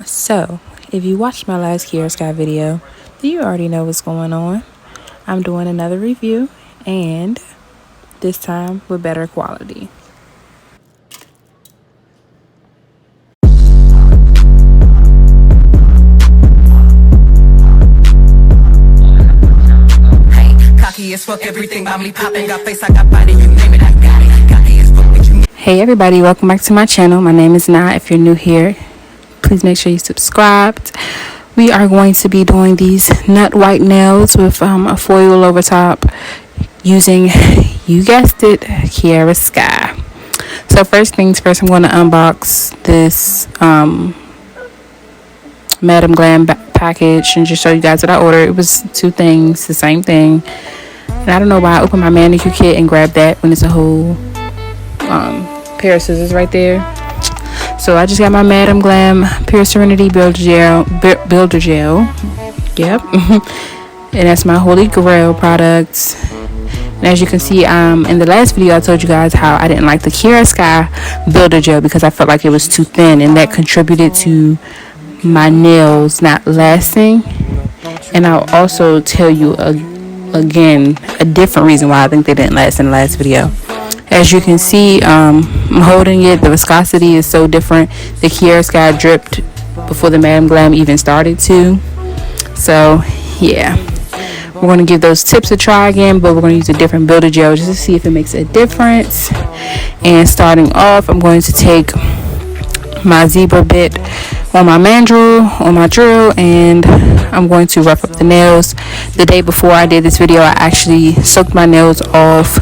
So, if you watched my last Kiara Sky video, then you already know what's going on. I'm doing another review, and this time with better quality. Hey everybody, welcome back to my channel. My name is Na. If you're new here, please make sure you subscribed. We are going to be doing these nut white nails with a foil over top using, you guessed it, Kiara Sky. So first things first, I'm going to unbox this Madam Glam package and just show you guys what I ordered. It was two things, the same thing. And I don't know why I opened my manicure kit and grabbed that when it's a whole pair of scissors right there. So I just got my Madam Glam Pure Serenity Builder Gel. Yep. And that's my Holy Grail product. And as you can see, in the last video I told you guys how I didn't like the Kiara Sky Builder Gel because I felt like it was too thin, and that contributed to my nails not lasting. And I'll also tell you again a different reason why I think they didn't last in the last video. As you can see, I'm holding it. The viscosity is so different. The Kiara Sky dripped before the Madam Glam even started to. So yeah, we're going to give those tips a try again, but we're going to use a different builder gel just to see if it makes a difference. And starting off, I'm going to take my zebra bit on my mandrel, on my drill, and I'm going to rough up the nails. The day before I did this video, I actually soaked my nails off,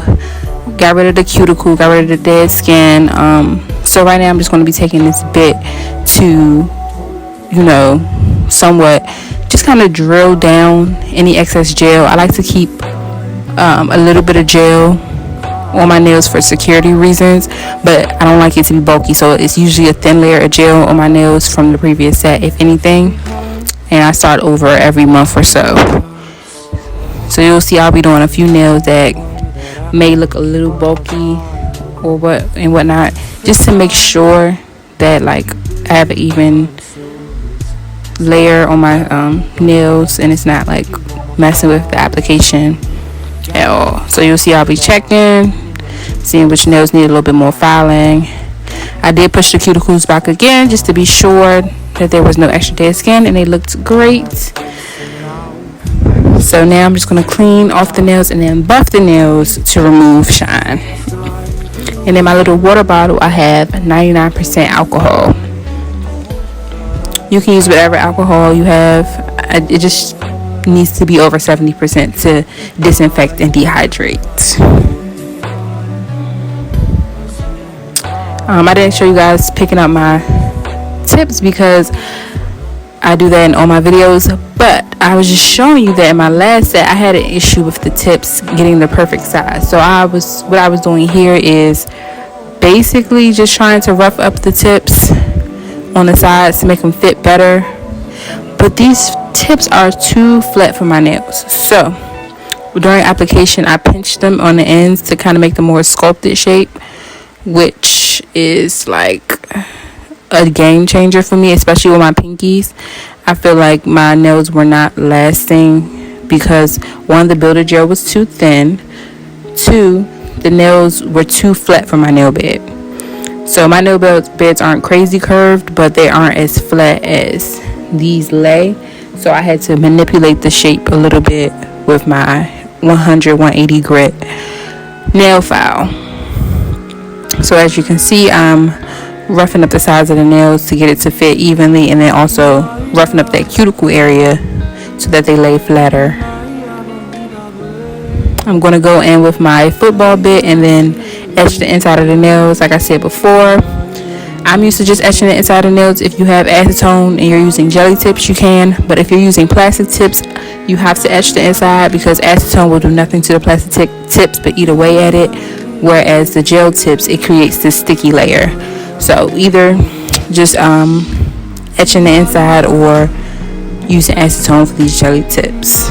got rid of the cuticle, got rid of the dead skin. So right now I'm just going to be taking this bit to, somewhat just kind of drill down any excess gel. I like to keep a little bit of gel on my nails for security reasons, but I don't like it to be bulky, so it's usually a thin layer of gel on my nails from the previous set, if anything. And I start over every month or so. So you'll see I'll be doing a few nails that may look a little bulky or whatnot, just to make sure that I have an even layer on my nails and it's not messing with the application at all. So you'll see I'll be checking, seeing which nails need a little bit more filing. I did push the cuticles back again just to be sure that there was no extra dead skin, and they looked great. So now I'm just going to clean off the nails and then buff the nails to remove shine. And in my little water bottle I have 99% alcohol. You can use whatever alcohol you have. It just needs to be over 70% to disinfect and dehydrate. I didn't show you guys picking up my tips because I do that in all my videos, but I was just showing you that in my last set I had an issue with the tips getting the perfect size. So what I was doing here is basically just trying to rough up the tips on the sides to make them fit better, but these tips are too flat for my nails. So during application I pinched them on the ends to kind of make them more sculpted shape, which is a game changer for me, especially with my pinkies. I feel like my nails were not lasting because one, the builder gel was too thin, two, the nails were too flat for my nail bed. So my nail beds aren't crazy curved, but they aren't as flat as these lay. So I had to manipulate the shape a little bit with my 100-180 grit nail file. So as you can see, I'm roughing up the sides of the nails to get it to fit evenly, and then also roughing up that cuticle area so that they lay flatter. I'm going to go in with my football bit and then etch the inside of the nails. Like I said before, I'm used to just etching the inside of the nails. If you have acetone and you're using jelly tips, you can, but if you're using plastic tips, you have to etch the inside because acetone will do nothing to the plastic tips but eat away at it, whereas the gel tips, it creates this sticky layer. So either just etching the inside or using acetone for these jelly tips.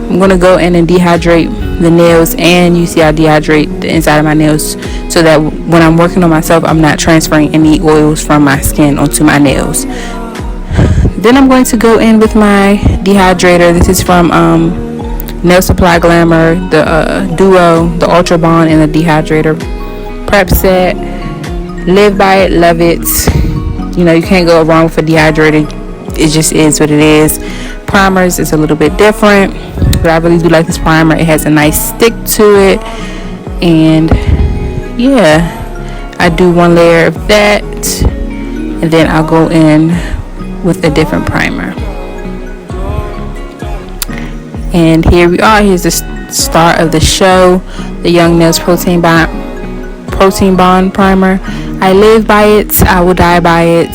I'm going to go in and dehydrate the nails, and you see I dehydrate the inside of my nails so that when I'm working on myself, I'm not transferring any oils from my skin onto my nails. Then I'm going to go in with my dehydrator. This is from Nail Supply Glamour, the Duo, the Ultra Bond, and the dehydrator prep set. Live by it, love it. You know, you can't go wrong with a dehydrator. It just is what it is. Primers is a little bit different, but I really do like this primer. It has a nice stick to it, and yeah, I do one layer of that, and then I'll go in with a different primer. And here we are. Here's the start of the show, the Young Nails Protein Bond Primer. I live by it. I will die by it.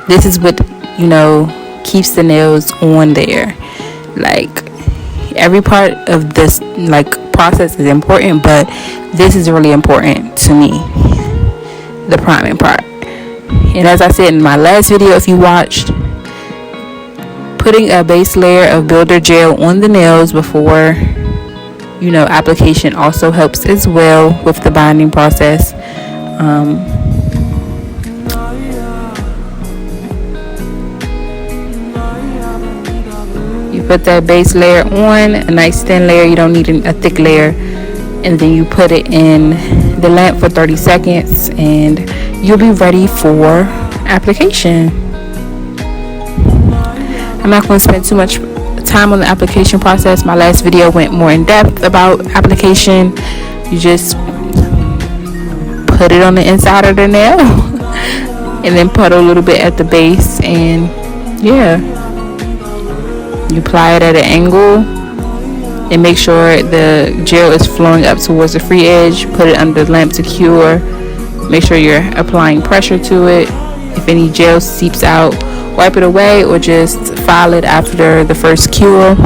This is what, you know, keeps the nails on there. Like, every part of this process is important, but this is really important to me, the priming part. And as I said in my last video, if you watched, putting a base layer of builder gel on the nails before, you know, application also helps as well with the bonding process. You put that base layer on, a nice thin layer. You don't need a thick layer. And then you put it in the lamp for 30 seconds and you'll be ready for application. I'm not going to spend too much time on the application process. My last video went more in depth about application. You just put it on the inside of the nail and then put a little bit at the base, and yeah, you apply it at an angle and make sure the gel is flowing up towards the free edge. Put it under the lamp to cure. Make sure you're applying pressure to it. If any gel seeps out, wipe it away or just file it after the first cure.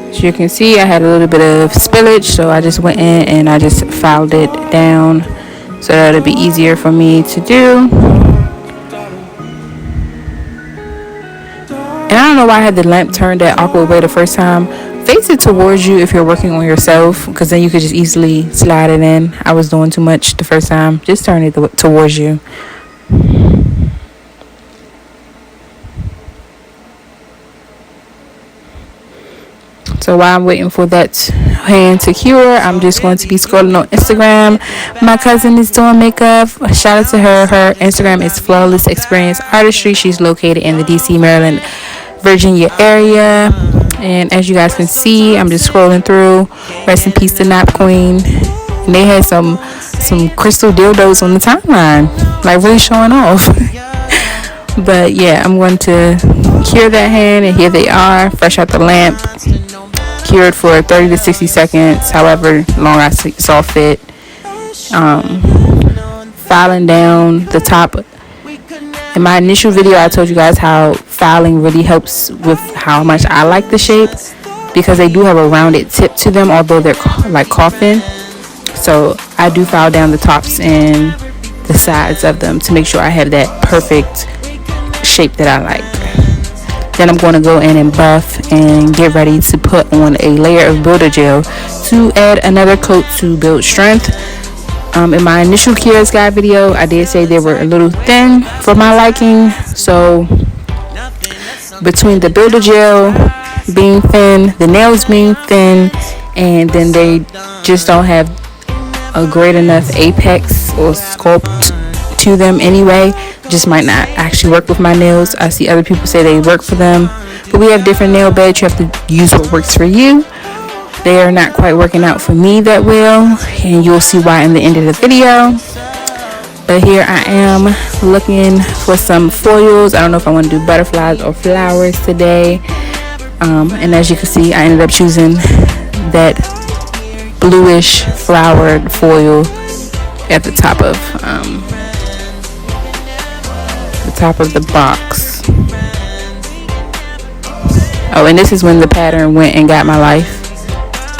As you can see, I had a little bit of spillage, so I just went in and I just filed it down so that it'll be easier for me to do. And I don't know why I had the lamp turned that awkward way the first time. Face it towards you if you're working on yourself, because then you could just easily slide it in. I was doing too much the first time. Just turn it towards you. So while I'm waiting for that hand to cure, I'm just going to be scrolling on Instagram. My cousin is doing makeup. Shout out to her. Her Instagram is Flawless Experience Artistry. She's located in the DC, Maryland, Virginia area. And as you guys can see, I'm just scrolling through. Rest in peace to Nap Queen. And they had some crystal dildos on the timeline, like really showing off. But yeah, I'm going to cure that hand, and here they are, fresh out the lamp, cured for 30 to 60 seconds, however long I saw fit. Filing down the top. In my initial video, I told you guys how filing really helps with how much I like the shape, because they do have a rounded tip to them, although they're like coffin. So I do file down the tops and the sides of them to make sure I have that perfect shape that I like. Then I'm going to go in and buff and get ready to put on a layer of builder gel to add another coat to build strength. In my initial Kiara's guide video, I did say they were a little thin for my liking. So between the builder gel being thin, the nails being thin, and then they just don't have a great enough apex or sculpt to them anyway, just might not actually work with my nails. I see other people say they work for them, but we have different nail beds. You have to use what works for you. They are not quite working out for me that well, and you'll see why in the end of the video. But here I am looking for some foils. I don't know if I want to do butterflies or flowers today. And as you can see, I ended up choosing that bluish flowered foil at the top of the box. Oh, and this is when the pattern went and got my life.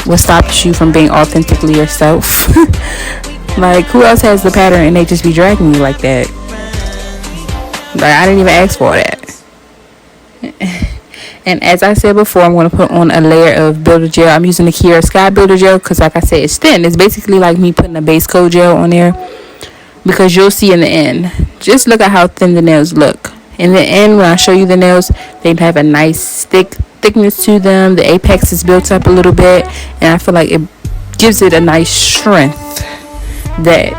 what stops you from being authentically yourself? Like, who else has the pattern and they just be dragging you like that? Like, I didn't even ask for that. And as I said before, I'm going to put on a layer of builder gel. I'm using the Kiara Sky builder gel because, like I said, it's thin. It's basically like me putting a base coat gel on there, because you'll see in the end. Just look at how thin the nails look. In the end, when I show you the nails, they have a nice thickness to them. The apex is built up a little bit, and I feel like it gives it a nice strength that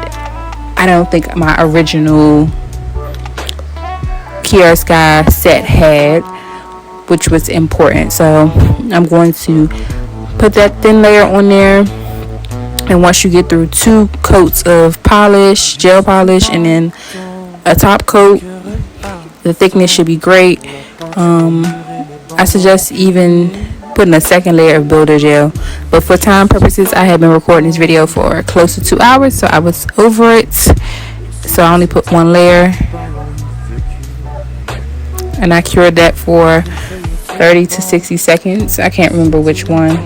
I don't think my original Kiara Sky set had, which was important. So I'm going to put that thin layer on there, and once you get through 2 coats of polish, gel polish, and then a top coat, the thickness should be great. I suggest even putting a second layer of builder gel, but for time purposes I have been recording this video for close to 2 hours, so I was over it, so I only put 1 layer, and I cured that for 30 to 60 seconds. I can't remember which one.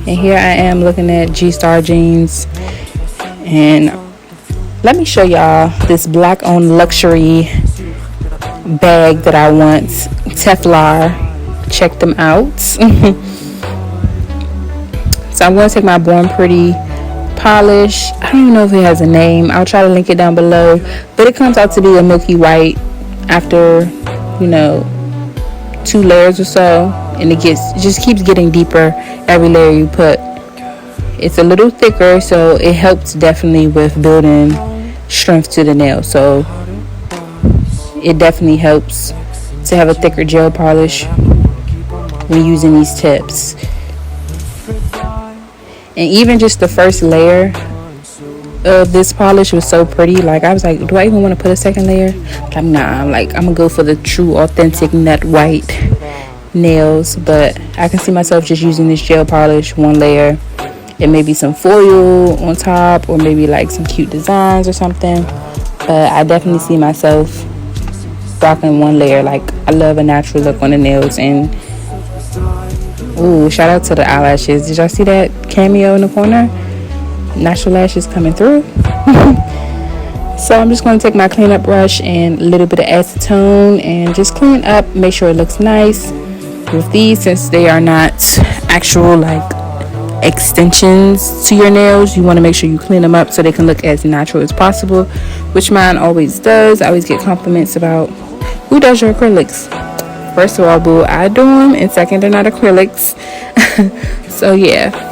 And here I am looking at G-Star jeans, and let me show y'all this black owned luxury bag that I want. Teflar. Check them out. So I'm going to take my Born Pretty polish. I don't even know if it has a name. I'll try to link it down below, but it comes out to be a milky white after, 2 layers or so, and it just keeps getting deeper every layer you put. It's a little thicker, so it helps definitely with building strength to the nail. So it definitely helps to have a thicker gel polish when using these tips. And even just the first layer of this polish was so pretty. Like, I was like, do I even want to put a second layer? Like, nah, I'm gonna go for the true authentic nut white nails. But I can see myself just using this gel polish, 1 layer, and maybe some foil on top, or maybe like some cute designs or something. But I definitely see myself rocking 1 layer. Like, I love a natural look on the nails. And ooh, shout out to the eyelashes. Did y'all see that cameo in the corner? Natural lashes coming through. So I'm just going to take my cleanup brush and a little bit of acetone and just clean up, make sure it looks nice. With these, since they are not actual like extensions to your nails, you want to make sure you clean them up so they can look as natural as possible, which mine always does. I always get compliments about, who does your acrylics? First of all, boo, I do them, and second, they're not acrylics. So yeah.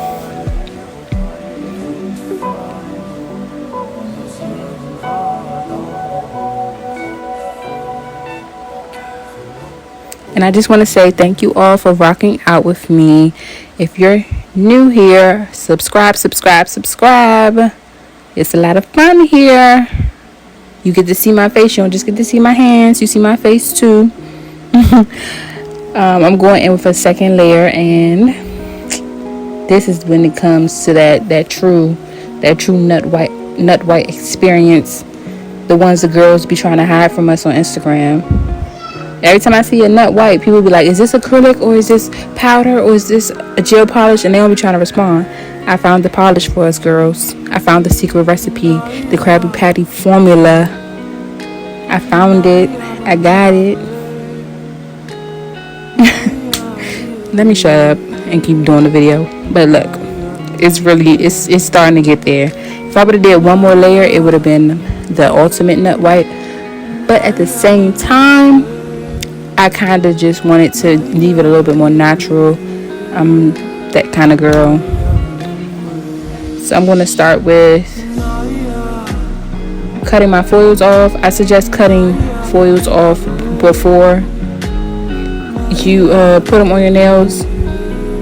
And I just want to say thank you all for rocking out with me. If you're new here, subscribe. It's a lot of fun here. You get to see my face. You don't just get to see my hands. You see my face too. I'm going in with a second layer, and this is when it comes to that true nut white experience. The ones the girls be trying to hide from us on Instagram. Every time I see a nut white, people be like, is this acrylic, or is this powder, or is this a gel polish? And they don't be trying to respond. I found the polish for us girls. I found the secret recipe, the Krabby Patty formula. I found it. I got it. Let me shut up and keep doing the video. But look, it's starting to get there. If I would have did 1 more layer, it would have been the ultimate nut white. But at the same time, I kind of just wanted to leave it a little bit more natural. I'm that kind of girl. So I'm going to start with cutting my foils off. I suggest cutting foils off before you put them on your nails,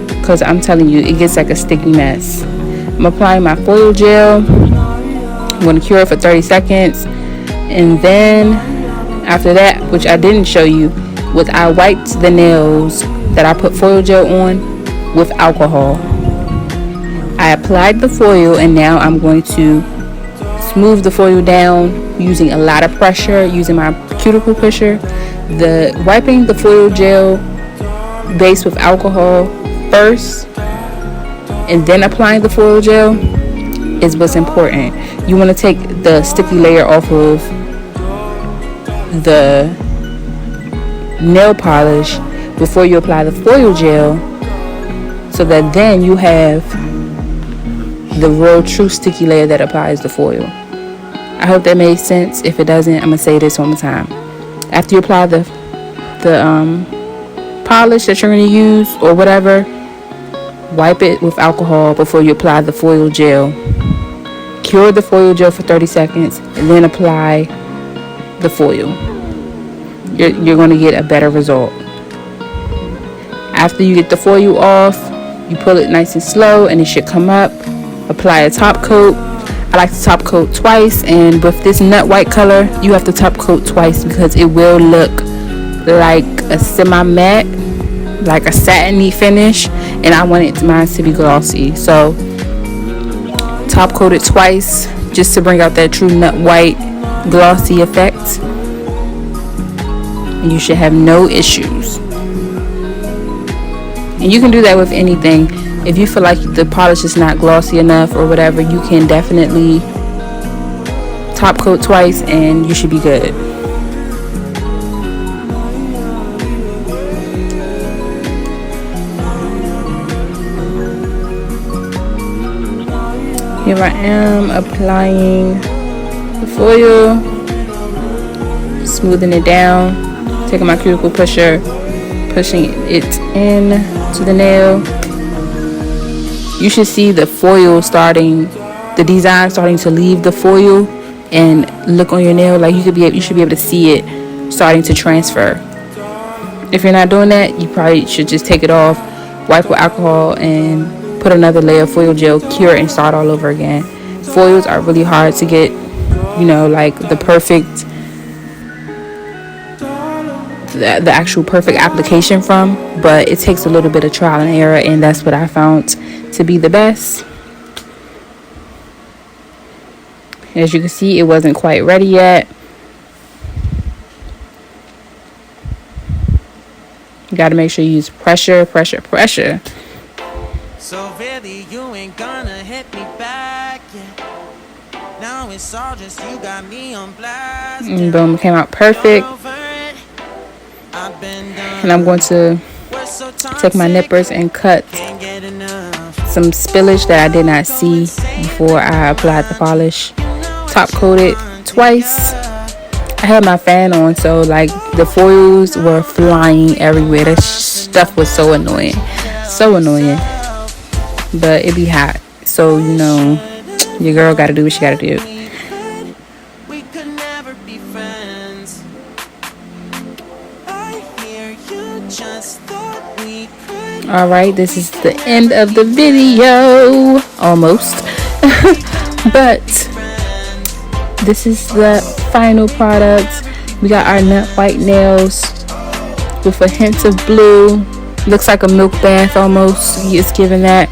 because I'm telling you, it gets like a sticky mess. I'm applying my foil gel. I'm going to cure it for 30 seconds. And then after that, which I didn't show you, I wiped the nails that I put foil gel on with alcohol. I applied the foil, and now I'm going to smooth the foil down using a lot of pressure, using my cuticle pusher. Wiping the foil gel base with alcohol first and then applying the foil gel is what's important. You want to take the sticky layer off of the nail polish before you apply the foil gel, so that then you have the real true sticky layer that applies the foil. I hope that made sense. If it doesn't, I'm gonna say this one more time. After you apply the polish that you're gonna use or whatever, wipe it with alcohol before you apply the foil gel. Cure the foil gel for 30 seconds and then apply the foil. You're going to get a better result. After you get the foil off, you pull it nice and slow and it should come up. Apply a top coat. I like to top coat twice, and with this nut white color, you have to top coat twice because it will look like a semi-matte, like a satiny finish, and I want mine to be glossy. So top coat it twice just to bring out that true nut white glossy effect, and you should have no issues. And you can do that with anything. If you feel like the polish is not glossy enough or whatever, you can definitely top coat twice and you should be good. Here I am applying the foil, smoothing it down, taking my cuticle pusher, pushing it in to the nail. You should see the foil starting, the design starting to leave the foil and look on your nail. Like you should be able to see it starting to transfer. If you're not doing that, you probably should just take it off, wipe with alcohol, and put another layer of foil gel, cure it, and start all over again. Foils are really hard to get, like the perfect, the actual perfect application from, but it takes a little bit of trial and error, and that's what I found to be the best. As you can see, it wasn't quite ready yet. You got to make sure you use pressure. So really you ain't gonna hit me back yet. Now it's all just you got me on blast. And boom, it came out perfect. And I'm going to take my nippers and cut some spillage that I did not see before I applied the polish. Top coat it twice. I had my fan on, so like the foils were flying everywhere. That stuff was so annoying. But it be hot, so your girl gotta do what she gotta do. Alright, this is the end of the video, almost. But this is the final product. We got our nut white nails with a hint of blue. Looks like a milk bath almost. It's giving that.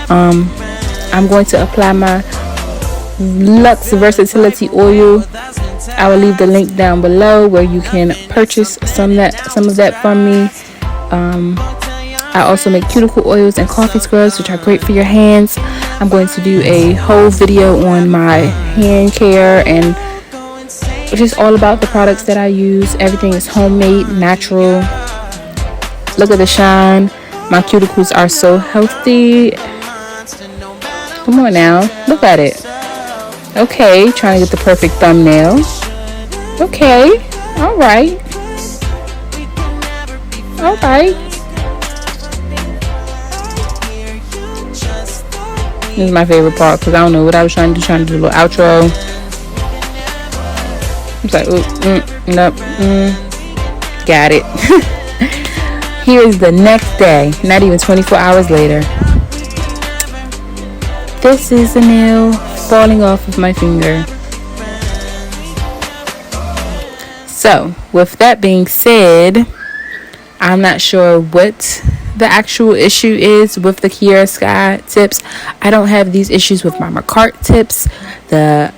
I'm going to apply my Luxe Versatility Oil. I will leave the link down below where you can purchase some of that from me. I also make cuticle oils and coffee scrubs, which are great for your hands. I'm going to do a whole video on my hand care and just all about the products that I use. Everything is homemade, natural. Look at the shine. My cuticles are so healthy. Come on now, look at it. Okay, trying to get the perfect thumbnail. Okay, all right. This is my favorite part because I don't know what I was trying to do a little outro. It's like, nope, got it. Here's the next day, not even 24 hours later. This is the nail falling off of my finger. So, with that being said, I'm not sure what the actual issue is with the Kiara Sky tips. I don't have these issues with my McCart tips, the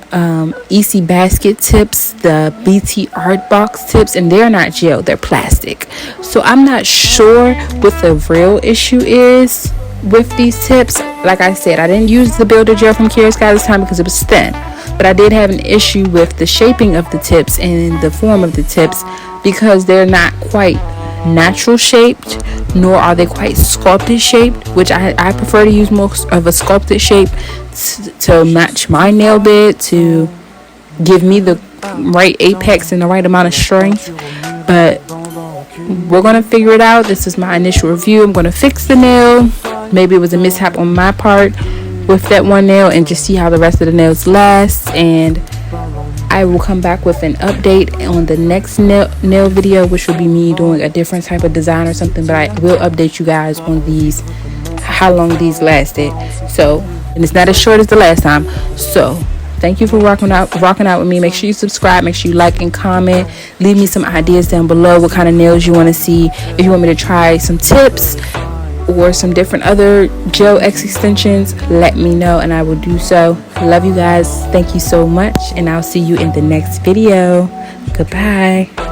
EC Basket tips, the BT Art Box tips, and they're not gel, they're plastic. So I'm not sure what the real issue is with these tips. Like I said, I didn't use the builder gel from Kiara Sky this time because it was thin, but I did have an issue with the shaping of the tips and the form of the tips because they're not quite natural shaped, nor are they quite sculpted shaped, which I prefer to use more of a sculpted shape to match my nail bed, to give me the right apex and the right amount of strength. But we're gonna figure it out. This is my initial review. I'm gonna fix the nail. Maybe it was a mishap on my part with that one nail, and just see how the rest of the nails last. And I will come back with an update on the next nail video, which will be me doing a different type of design or something. But I will update you guys on these, how long these lasted. So, and it's not as short as the last time. So thank you for rocking out with me. Make sure you subscribe, make sure you like and comment, leave me some ideas down below what kind of nails you want to see. If you want me to try some tips or some different other gel X extensions, let me know and I will do so. Love you guys. Thank you so much, and I'll see you in the next video. Goodbye.